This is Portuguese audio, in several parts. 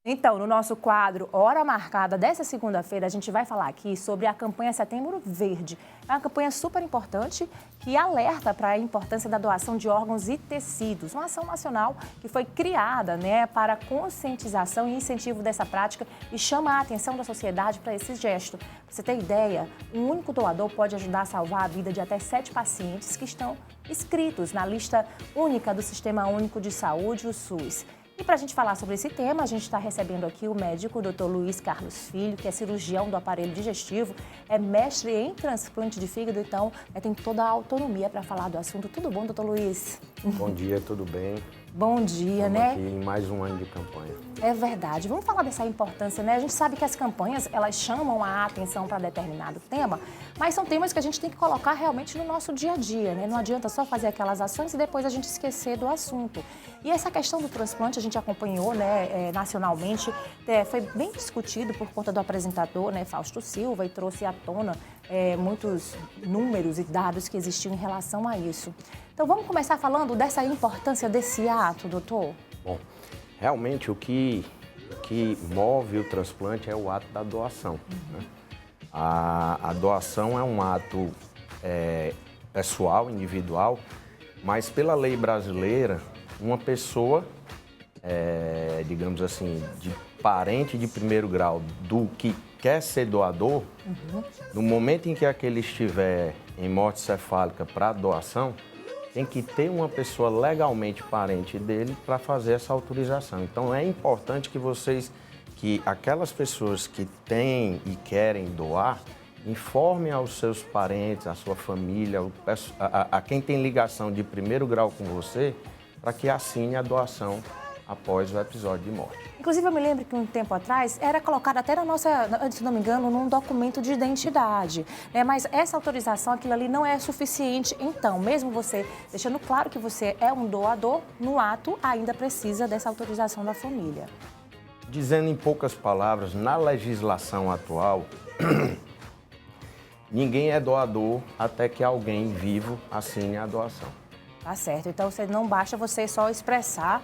Então, no nosso quadro Hora Marcada dessa segunda-feira, a gente vai falar aqui sobre a campanha Setembro Verde. É uma campanha super importante que alerta para a importância da doação de órgãos e tecidos. Uma ação nacional que foi criada, para conscientização e incentivo dessa prática e chama a atenção da sociedade para esse gesto. Pra você ter ideia, um único doador pode ajudar a salvar a vida de até 7 pacientes que estão inscritos na lista única do Sistema Único de Saúde, o SUS. E para a gente falar sobre esse tema, a gente está recebendo aqui o médico Dr. Luiz Carlos Filho, que é cirurgião do aparelho digestivo, é mestre em transplante de fígado, então tem toda a autonomia para falar do assunto. Tudo bom, doutor Luiz? Bom dia, tudo bem? Bom dia, Estamos aqui em mais um ano de campanha. É verdade. Vamos falar dessa importância, A gente sabe que as campanhas, elas chamam a atenção para determinado tema, mas são temas que a gente tem que colocar realmente no nosso dia a dia, Não adianta só fazer aquelas ações e depois a gente esquecer do assunto. E essa questão do transplante a gente acompanhou, nacionalmente, foi bem discutido por conta do apresentador, Fausto Silva, e trouxe à tona muitos números e dados que existiam em relação a isso. Então, vamos começar falando dessa importância desse ato, doutor? Bom, realmente o que move o transplante é o ato da doação. A doação é um ato pessoal, individual, mas pela lei brasileira, uma pessoa, digamos assim, de parente de primeiro grau do que quer ser doador, no momento em que aquele estiver em morte cefálica para doação, tem que ter uma pessoa legalmente parente dele para fazer essa autorização. Então é importante que aquelas pessoas que têm e querem doar, informem aos seus parentes, à sua família, a quem tem ligação de primeiro grau com você, para que assine a doação após o episódio de morte. Inclusive, eu me lembro que um tempo atrás era colocado até na nossa, se não me engano, num documento de identidade, Mas essa autorização, aquilo ali não é suficiente. Então, mesmo você deixando claro que você é um doador, no ato ainda precisa dessa autorização da família. Dizendo em poucas palavras, na legislação atual, ninguém é doador até que alguém vivo assine a doação. Tá certo. Então, não basta você só expressar,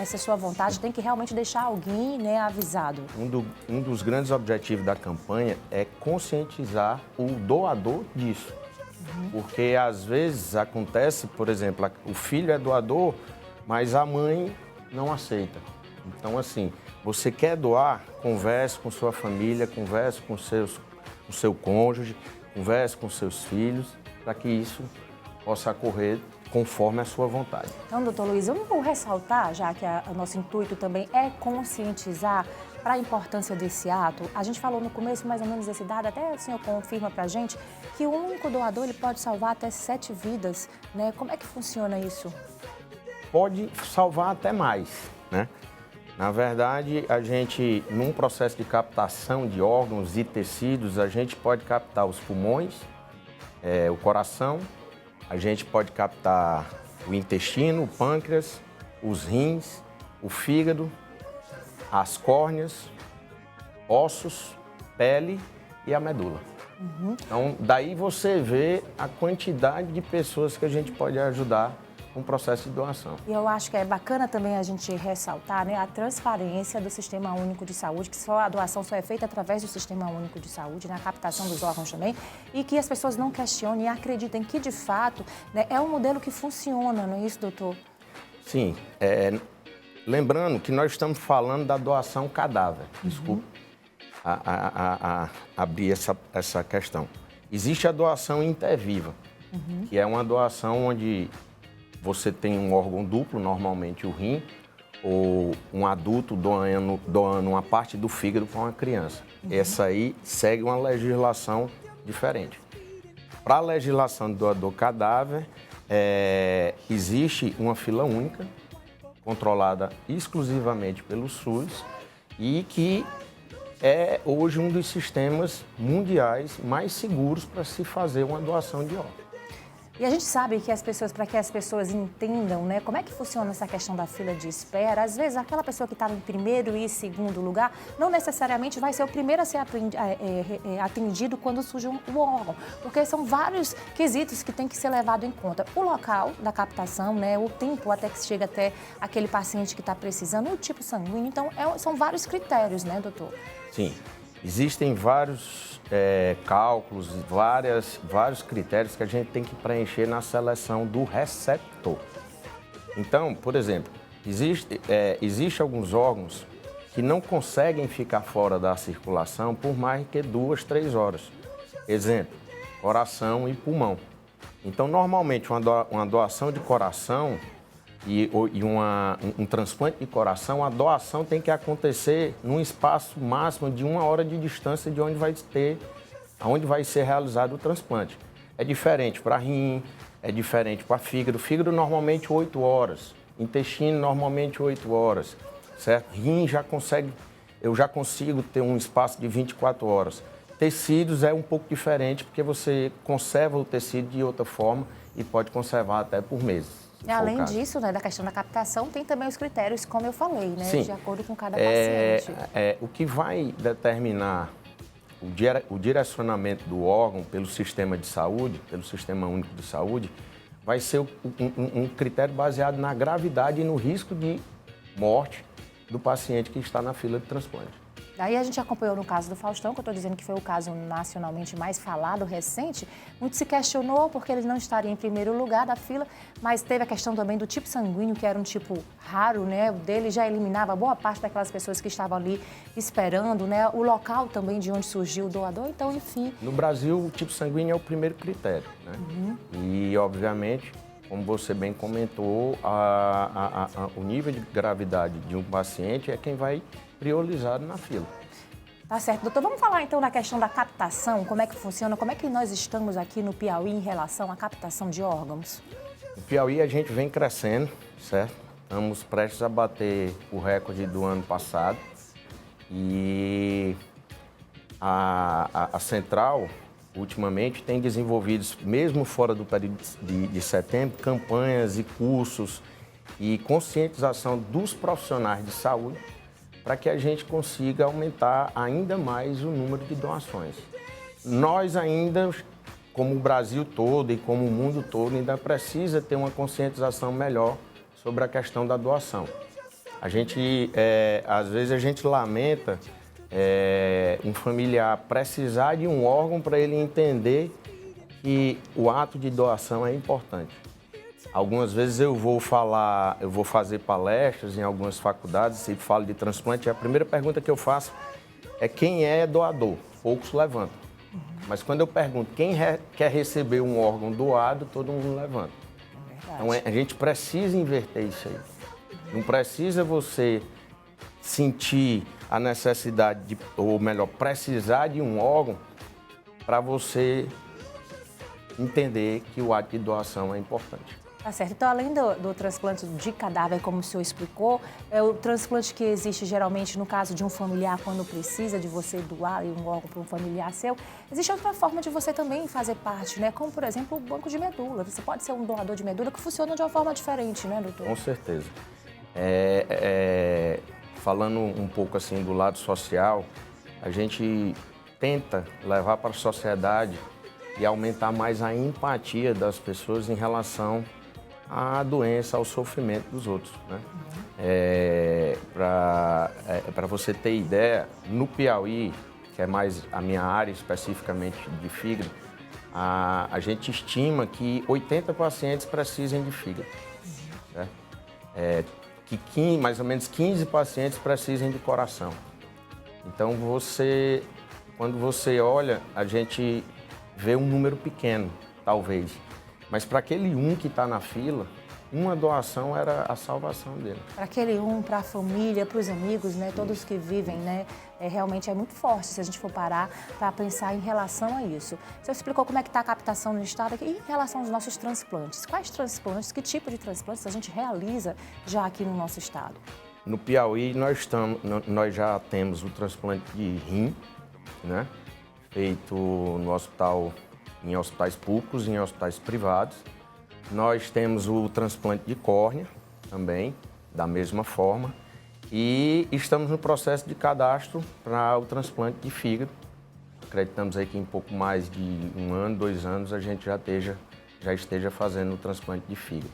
essa sua vontade, tem que realmente deixar alguém, avisado. Um dos grandes objetivos da campanha é conscientizar o doador disso. Porque, às vezes, acontece, por exemplo, o filho é doador, mas a mãe não aceita. Então, assim, você quer doar, converse com sua família, converse com o seu cônjuge, converse com seus filhos, para que isso possa ocorrer conforme a sua vontade. Então, doutor Luiz, eu vou ressaltar, já que o nosso intuito também é conscientizar para a importância desse ato. A gente falou no começo mais ou menos desse dado, até o senhor confirma para a gente, que o único doador ele pode salvar até 7 vidas, Como é que funciona isso? Pode salvar até mais, Na verdade, a gente, num processo de captação de órgãos e tecidos, a gente pode captar os pulmões, o coração, a gente pode captar o intestino, o pâncreas, os rins, o fígado, as córneas, ossos, pele e a medula. Então, daí você vê a quantidade de pessoas que a gente pode ajudar com o processo de doação. E eu acho que é bacana também a gente ressaltar, a transparência do Sistema Único de Saúde, que a doação só é feita através do Sistema Único de Saúde, a captação dos órgãos também, e que as pessoas não questionem e acreditem que, de fato, é um modelo que funciona, não é isso, doutor? Sim. Lembrando que nós estamos falando da doação cadáver. Desculpe abrir essa questão. Existe a doação interviva, que é uma doação onde você tem um órgão duplo, normalmente o rim, ou um adulto doando uma parte do fígado para uma criança. Essa aí segue uma legislação diferente. Para a legislação do doador cadáver, existe uma fila única, controlada exclusivamente pelo SUS, e que é hoje um dos sistemas mundiais mais seguros para se fazer uma doação de órgãos. E a gente sabe que para que as pessoas entendam, né, como é que funciona essa questão da fila de espera, às vezes aquela pessoa que está em primeiro e segundo lugar não necessariamente vai ser o primeiro a ser atendido quando surge um órgão, porque são vários quesitos que tem que ser levado em conta. O local da captação, né, o tempo até que chega até aquele paciente que está precisando, o tipo sanguíneo, então são vários critérios, né, doutor? Sim, existem vários cálculos, vários critérios que a gente tem que preencher na seleção do receptor. Então, por exemplo, existe alguns órgãos que não conseguem ficar fora da circulação por mais que 2, 3 horas. Exemplo, coração e pulmão. Então, normalmente, uma doação de coração e um transplante de coração, a doação tem que acontecer num espaço máximo de 1 hora de distância de onde vai ser realizado o transplante. É diferente para rim, é diferente para fígado. Fígado normalmente 8 horas, intestino normalmente 8 horas, certo? Rim eu já consigo ter um espaço de 24 horas. Tecidos é um pouco diferente porque você conserva o tecido de outra forma e pode conservar até por meses. Além disso, né, da questão da captação, tem também os critérios, como eu falei, né, Sim. de acordo com cada paciente. O que vai determinar o direcionamento do órgão pelo sistema de saúde, pelo Sistema Único de Saúde, vai ser um critério baseado na gravidade e no risco de morte do paciente que está na fila de transplante. Daí a gente acompanhou no caso do Faustão, que eu estou dizendo que foi o caso nacionalmente mais falado, recente. Muito se questionou porque ele não estaria em primeiro lugar da fila, mas teve a questão também do tipo sanguíneo, que era um tipo raro, né? O dele já eliminava boa parte daquelas pessoas que estavam ali esperando, né? O local também de onde surgiu o doador, então, enfim. No Brasil, o tipo sanguíneo é o primeiro critério, né? E, obviamente, como você bem comentou, o nível de gravidade de um paciente é quem vai priorizar na fila. Tá certo, doutor. Vamos falar então da questão da captação, como é que funciona, como é que nós estamos aqui no Piauí em relação à captação de órgãos? No Piauí a gente vem crescendo, certo? Estamos prestes a bater o recorde do ano passado e a Central, ultimamente, tem desenvolvido, mesmo fora do período de setembro, campanhas e cursos e conscientização dos profissionais de saúde para que a gente consiga aumentar ainda mais o número de doações. Nós ainda, como o Brasil todo e como o mundo todo, ainda precisa ter uma conscientização melhor sobre a questão da doação. Às vezes a gente lamenta um familiar precisar de um órgão para ele entender que o ato de doação é importante. Algumas vezes eu vou fazer palestras em algumas faculdades e falo de transplante. A primeira pergunta que eu faço é quem é doador? Poucos levantam. Mas quando eu pergunto quem quer receber um órgão doado, todo mundo levanta. Então a gente precisa inverter isso aí. Não precisa você sentir a necessidade ou melhor, precisar de um órgão para você entender que o ato de doação é importante. Tá certo. Então, além do transplante de cadáver, como o senhor explicou, é o transplante que existe geralmente no caso de um familiar, quando precisa de você doar um órgão para um familiar seu, existe outra forma de você também fazer parte, né? Como, por exemplo, o banco de medula. Você pode ser um doador de medula que funciona de uma forma diferente, né, doutor? Com certeza. Falando um pouco assim do lado social, a gente tenta levar para a sociedade e aumentar mais a empatia das pessoas em relação à doença, ao sofrimento dos outros, né? Para você ter ideia, no Piauí, que é mais a minha área especificamente de fígado, a gente estima que 80 pacientes precisem de fígado, certo? Que mais ou menos 15 pacientes precisem de coração. Então, quando você olha, a gente vê um número pequeno, talvez. Mas para aquele que está na fila, uma doação era a salvação dele. Para aquele para a família, para os amigos, né? Todos que vivem, né? Realmente é muito forte se a gente for parar para pensar em relação a isso. Você explicou como é que está a captação no estado aqui, e em relação aos nossos transplantes. Quais transplantes, que tipo de transplantes a gente realiza já aqui no nosso estado? No Piauí, nós já temos o transplante de rim, né? Feito no Hospital em hospitais públicos e em hospitais privados. Nós temos o transplante de córnea também, da mesma forma. E estamos no processo de cadastro para o transplante de fígado. Acreditamos aí que em pouco mais de 1 ano, 2 anos, a gente já esteja fazendo o transplante de fígado.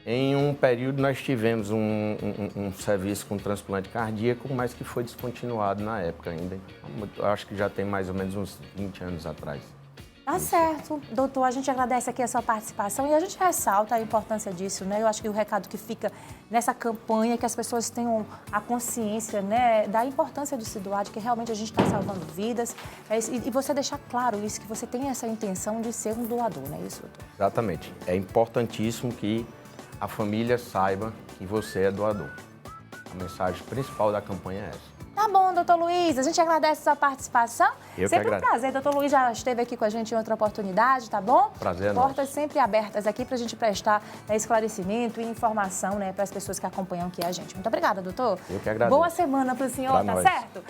Em um período, nós tivemos um serviço com transplante cardíaco, mas que foi descontinuado na época ainda. Eu acho que já tem mais ou menos uns 20 anos atrás. Tá certo, doutor, a gente agradece aqui a sua participação e a gente ressalta a importância disso, né? Eu acho que o recado que fica nessa campanha é que as pessoas tenham a consciência, né, da importância de se doar, de que realmente a gente está salvando vidas. E você deixar claro isso, que você tem essa intenção de ser um doador, não é isso, doutor? Exatamente. É importantíssimo que a família saiba que você é doador. A mensagem principal da campanha é essa. Tá bom, doutor Luiz, a gente agradece a sua participação. Eu sempre que um prazer. Doutor Luiz já esteve aqui com a gente em outra oportunidade, tá bom? Prazer é nosso. Portas sempre abertas aqui para a gente prestar esclarecimento e informação, né, para as pessoas que acompanham aqui a gente. Muito obrigada, doutor. Eu que agradeço. Boa semana para o senhor, Pra tá nós. certo?